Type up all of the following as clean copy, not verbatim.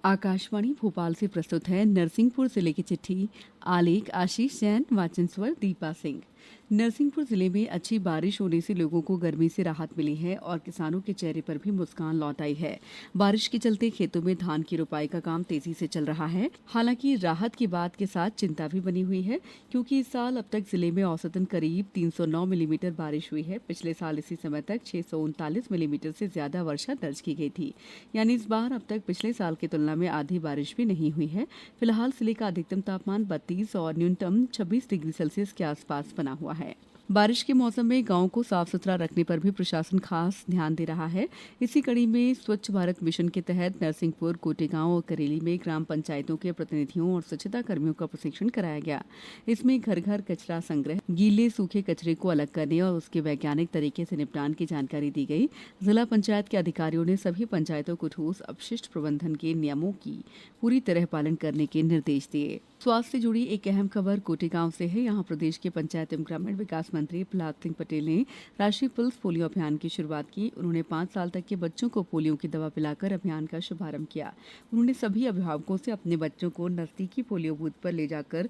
आकाशवाणी भोपाल से प्रस्तुत है नरसिंहपुर जिले की चिट्ठी। आलेख आशीष जैन, वाचन स्वर दीपा सिंह। नरसिंहपुर जिले में अच्छी बारिश होने से लोगों को गर्मी से राहत मिली है और किसानों के चेहरे पर भी मुस्कान लौट आई है। बारिश के चलते खेतों में धान की रुपाई का काम तेजी से चल रहा है। हालांकि राहत की बात के साथ चिंता भी बनी हुई है, क्योंकि इस साल अब तक जिले में औसतन करीब 309 मिलीमीटर बारिश हुई है। पिछले साल इसी समय तक 639 मिलीमीटर से ज्यादा वर्षा दर्ज की गई थी। यानी इस बार अब तक पिछले साल की तुलना में आधी बारिश भी नहीं हुई है। फिलहाल जिले का अधिकतम तापमान 32 और न्यूनतम 26 डिग्री सेल्सियस के आसपास बना हुआ है। बारिश के मौसम में गांवों को साफ सुथरा रखने पर भी प्रशासन खास ध्यान दे रहा है। इसी कड़ी में स्वच्छ भारत मिशन के तहत नरसिंहपुर, कोटेगांव और करेली में ग्राम पंचायतों के प्रतिनिधियों और स्वच्छता कर्मियों का प्रशिक्षण कराया गया। इसमें घर घर कचरा संग्रह, गीले सूखे कचरे को अलग करने और उसके वैज्ञानिक तरीके से निपटान की जानकारी दी गई। जिला पंचायत के अधिकारियों ने सभी पंचायतों को ठोस अपशिष्ट प्रबंधन के नियमों की पूरी तरह पालन करने के निर्देश दिए। स्वास्थ्य से जुड़ी एक अहम खबर कोटेगांव से है। यहाँ प्रदेश के पंचायत एवं ग्रामीण विकास मंत्री प्रहलाद सिंह पटेल ने राष्ट्रीय पल्स पोलियो अभियान की शुरुआत की। उन्होंने 5 साल तक के बच्चों को पोलियो की दवा पिलाकर अभियान का शुभारंभ किया। उन्होंने सभी अभिभावकों से अपने बच्चों को नजदीकी पोलियो बूथ पर ले जाकर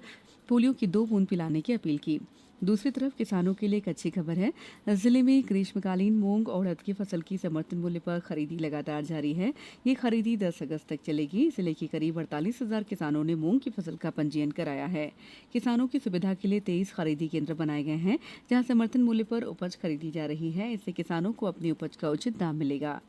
पोलियो की 2 बूंद पिलाने की अपील की। दूसरी तरफ किसानों के लिए एक अच्छी खबर है। जिले में ग्रीष्मकालीन मूंग और उड़द की फसल की समर्थन मूल्य पर खरीदी लगातार जारी है। ये खरीदी 10 अगस्त तक चलेगी। जिले के करीब 48,000 किसानों ने मूंग की फसल का पंजीयन कराया है। किसानों की सुविधा के लिए 23 खरीदी केंद्र बनाए गए हैं, जहां समर्थन मूल्य पर उपज खरीदी जा रही है। इससे किसानों को अपनी उपज का उचित दाम मिलेगा।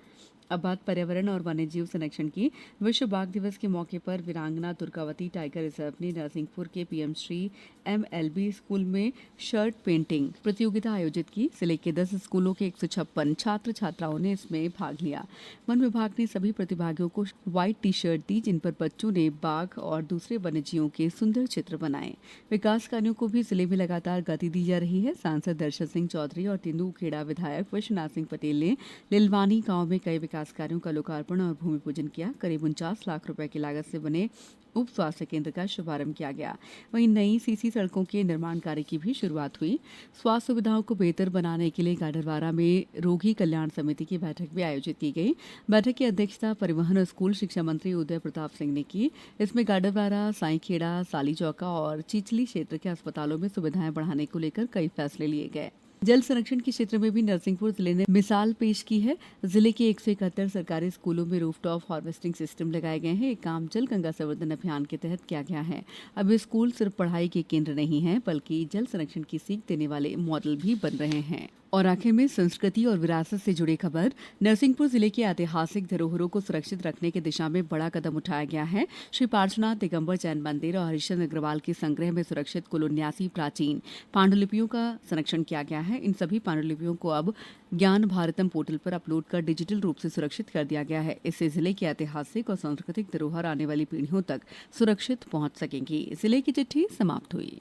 अब बात पर्यावरण और वन्य जीव संरक्षण की। विश्व बाघ दिवस के मौके पर वीरांगना दुर्गावती टाइगर रिजर्व ने नरसिंहपुर के पीएम श्री MLB स्कूल में शर्ट पेंटिंग प्रतियोगिता आयोजित की। जिले के 10 स्कूलों के 156 छात्र छात्राओं ने इसमें भाग लिया। वन विभाग ने सभी प्रतिभागियों को व्हाइट टी शर्ट दी, जिन पर बच्चों ने बाघ और दूसरे वन्य जीवों के सुंदर चित्र बनाए। विकास कार्यों को भी जिले में लगातार गति दी जा रही है। सांसद दर्शन सिंह चौधरी और तेंदुखेड़ा विधायक विश्वनाथ सिंह पटेल ने लिलवानी गांव में कई विकास कार्यों का लोकार्पण और भूमि पूजन किया। करीब 49 लाख रुपए की लागत से बने उप स्वास्थ्य केंद्र का शुभारंभ किया गया। वहीं नई सीसी सड़कों के निर्माण कार्य की भी शुरुआत हुई। स्वास्थ्य सुविधाओं को बेहतर बनाने के लिए गाडरवारा में रोगी कल्याण समिति की बैठक भी आयोजित की गई। बैठक की अध्यक्षता परिवहन और स्कूल शिक्षा मंत्री उदय प्रताप सिंह ने की। इसमें गाडरवारा, साईखेड़ा, सालीचौका और चिचली क्षेत्र के अस्पतालों में सुविधाएं बढ़ाने को लेकर कई फैसले लिए गए। जल संरक्षण के क्षेत्र में भी नरसिंहपुर जिले ने मिसाल पेश की है। जिले के 171 सरकारी स्कूलों में रूफटॉप हार्वेस्टिंग सिस्टम लगाए गए हैं। ये काम जल गंगा संवर्धन अभियान के तहत किया गया है। अब ये स्कूल सिर्फ पढ़ाई के केंद्र नहीं हैं, बल्कि जल संरक्षण की सीख देने वाले मॉडल भी बन रहे हैं। और आखिर में संस्कृति और विरासत से जुड़ी खबर। नरसिंहपुर जिले की ऐतिहासिक धरोहरों को सुरक्षित रखने की दिशा में बड़ा कदम उठाया गया है। श्री पार्श्वनाथ दिगंबर जैन मंदिर और हरिश्चंद्र अग्रवाल के संग्रह में सुरक्षित कुल 79 प्राचीन पांडुलिपियों का संरक्षण किया गया है। इन सभी पांडुलिपियों को अब ज्ञान भारतम पोर्टल पर अपलोड कर डिजिटल रूप से सुरक्षित कर दिया गया है। इससे जिले की ऐतिहासिक और सांस्कृतिक धरोहर आने वाली पीढ़ियों तक सुरक्षित पहुंच सकेंगी। जिले की चिट्ठी समाप्त हुई।